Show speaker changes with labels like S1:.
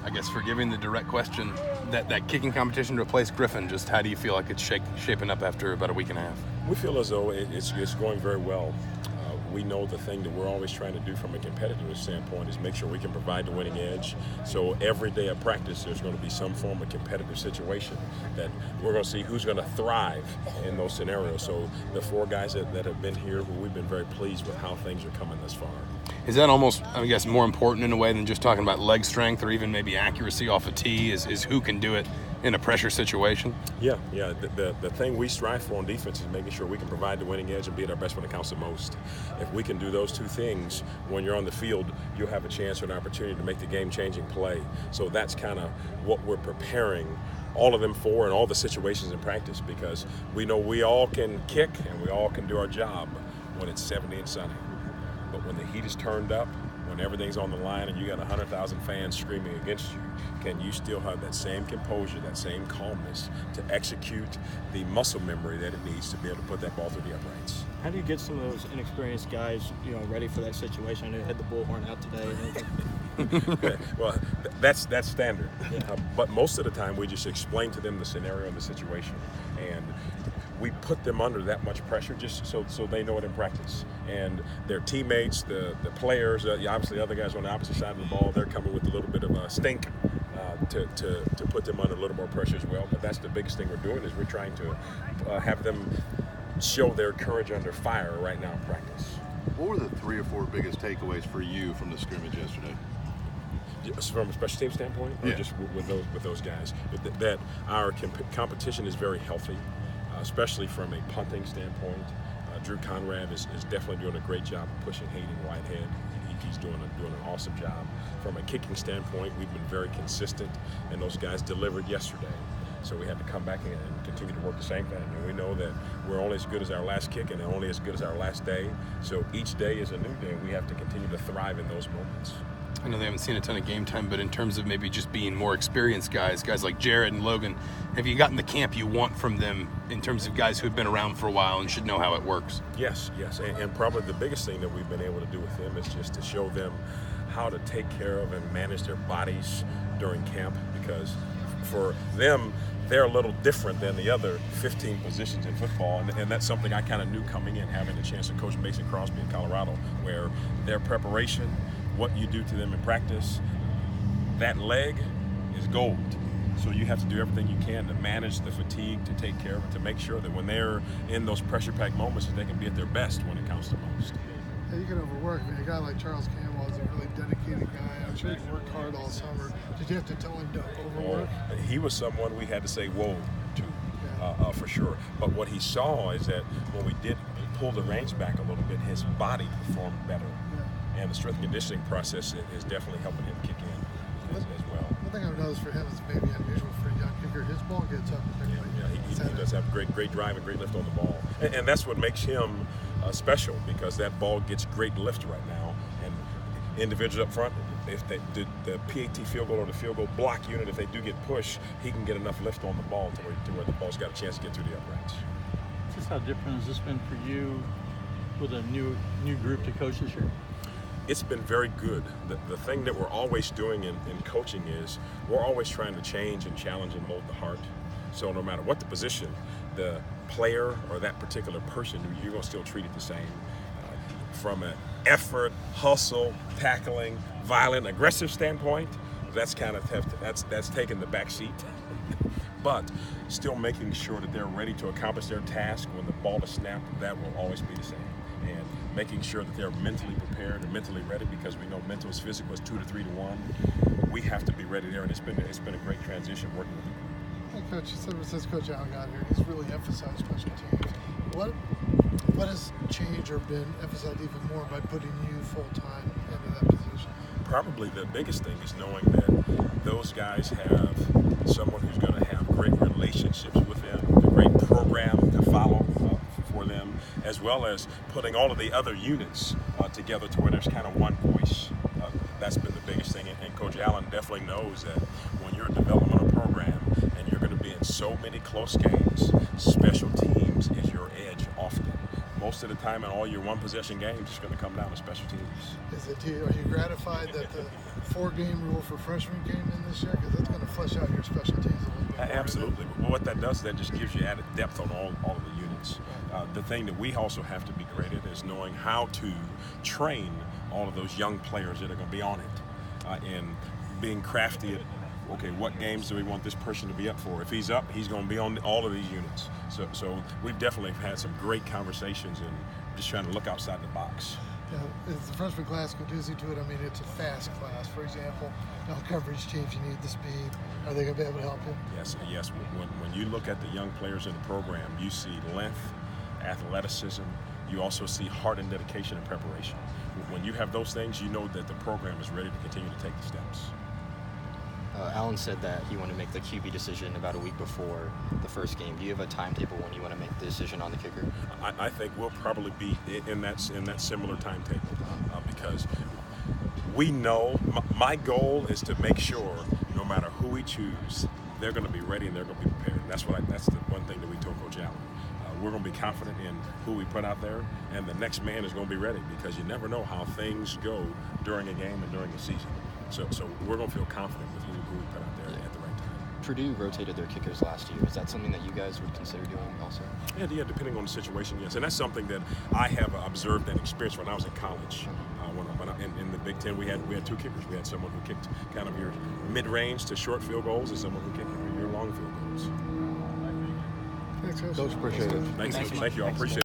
S1: I guess forgiving the direct question, that kicking competition to replace Griffin, just how do you feel like it's shaping up after about a week and a half?
S2: We feel as though it's going very well. We know the thing that we're always trying to do from a competitive standpoint is make sure we can provide the winning edge. So every day of practice, there's going to be some form of competitive situation that we're going to see who's going to thrive in those scenarios. So the 4 guys that have been here, we've been very pleased with how things are coming thus far.
S1: Is that almost, I guess, more important in a way than just talking about leg strength or even maybe accuracy off a tee? Is who can do it in a pressure situation?
S2: Yeah. The thing we strive for on defense is making sure we can provide the winning edge and be at our best when it counts the most. If we can do those 2 things, when you're on the field, you'll have a chance or an opportunity to make the game-changing play. So that's kind of what we're preparing all of them for and all the situations in practice, because we know we all can kick and we all can do our job when it's 70 and sunny. But when the heat is turned up, when everything's on the line and you got 100,000 fans screaming against you, can you still have that same composure, that same calmness to execute the muscle memory that it needs to be able to put that ball through the uprights?
S3: How do you get some of those inexperienced guys, ready for that situation? I know you had the bullhorn out today.
S2: Well, that's standard.
S3: Yeah.
S2: But most of the time, we just explain to them the scenario and the situation, and we put them under that much pressure just so they know it in practice. And their teammates, the players, obviously other guys on the opposite side of the ball, they're coming with a little bit of a stink to put them under a little more pressure as well. But that's the biggest thing we're doing, is we're trying to have them show their courage under fire right now in practice.
S4: What were the 3 or 4 biggest takeaways for you from the scrimmage yesterday?
S2: From a special team standpoint, or just with those guys, that our competition is very healthy, especially from a punting standpoint. Drew Conrad is definitely doing a great job of pushing Hayden Whitehead. He's doing an awesome job. From a kicking standpoint, we've been very consistent, and those guys delivered yesterday. So we had to come back and continue to work the same thing. And we know that we're only as good as our last kick and only as good as our last day. So each day is a new day. We have to continue to thrive in those moments.
S1: I know they haven't seen a ton of game time, but in terms of maybe just being more experienced guys like Jared and Logan, have you gotten the camp you want from them in terms of guys who have been around for a while and should know how it works?
S2: Yes. And probably the biggest thing that we've been able to do with them is just to show them how to take care of and manage their bodies during camp, because for them, they're a little different than the other 15 positions in football, and that's something I kind of knew coming in, having the chance to coach Mason Crosby in Colorado, where their preparation, what you do to them in practice, that leg is gold. So you have to do everything you can to manage the fatigue, to take care of it, to make sure that when they're in those pressure-packed moments, that they can be at their best when it counts the most.
S5: Yeah, you can overwork. I mean, a guy like Charles Campbell is a really dedicated guy. I'm sure he's worked hard all summer. Did you have to tell him to overwork?
S2: He was someone we had to say whoa to, for sure. But what he saw is that when we did pull the reins back a little bit, his body performed better. Yeah. And the strength and conditioning process is definitely helping him kick in as well.
S5: One thing I've noticed for him is maybe unusual for a young kicker. His ball gets up quickly.
S2: Yeah, he does have great drive and great lift on the ball. And that's what makes him special, because that ball gets great lift right now. And individuals up front, if the PAT field goal or the field goal block unit, if they do get pushed, he can get enough lift on the ball to where the ball's got a chance to get through the uprights.
S3: Just how different has this been for you with a new group to coach this year?
S2: It's been very good. The thing that we're always doing in coaching is we're always trying to change and challenge and mold the heart. So no matter what the position, the player or that particular person, you're going to still treat it the same. From an effort, hustle, tackling, violent, aggressive standpoint, that's kind of that's taken the back seat. But still making sure that they're ready to accomplish their task when the ball is snapped, that will always be the same. And making sure that they're mentally prepared and mentally ready, because we know mental is physical is 2 to 3 to 1. We have to be ready there, and it's been a great transition working with them.
S5: Hey, Coach, since Coach Allen got here, he's really emphasized special teams. What has changed or been emphasized even more by putting you full-time into that position?
S2: Probably the biggest thing is knowing that those guys have someone who's going to have great relationships with them, a great program to follow for them, as well as putting all of the other units together to where there's kind of one voice. That's been the biggest thing, and Coach Allen definitely knows that when you're a developmental program and you're going to be in so many close games, special teams is your edge often. most of the time in all your one-possession games, it's going to come down to special teams.
S5: Are you gratified that the 4-game rule for freshmen came in this year? Because that's going to flesh out your special teams a little bit more.
S2: Absolutely. But what that does, that just gives you added depth on all of the units. The thing that we also have to be great at is knowing how to train all of those young players that are going to be on it, and being crafty at, okay, what games do we want this person to be up for? If he's up, he's going to be on all of these units. So we've definitely had some great conversations and just trying to look outside the box.
S5: Yeah, is the freshman class conducive to it? I mean, it's a fast class. For example, now coverage teams, you need the speed. Are they going to be able to help you?
S2: Yes. When you look at the young players in the program, you see length, athleticism. You also see heart and dedication and preparation. When you have those things, you know that the program is ready to continue to take the steps.
S6: Alan said that he wanted to make the QB decision about a week before the first game. Do you have a timetable when you want to make the decision on the kicker?
S2: I think we'll probably be in that similar timetable, because we know my goal is to make sure no matter who we choose, they're going to be ready and they're going to be prepared. That's the one thing that we told Coach Allen. We're going to be confident in who we put out there, and the next man is going to be ready, because you never know how things go during a game and during a season. So we're going to feel confident with who we put out there at the right time.
S6: Purdue rotated their kickers last year. Is that something that you guys would consider doing also?
S2: Yeah, depending on the situation, yes. And that's something that I have observed and experienced when I was in college. In the Big Ten, we had 2 kickers. We had someone who kicked kind of your mid-range to short field goals, and someone who kicked your long field goals.
S5: Thanks, Coach.
S4: Coach, appreciate it.
S2: Thank you. I appreciate it.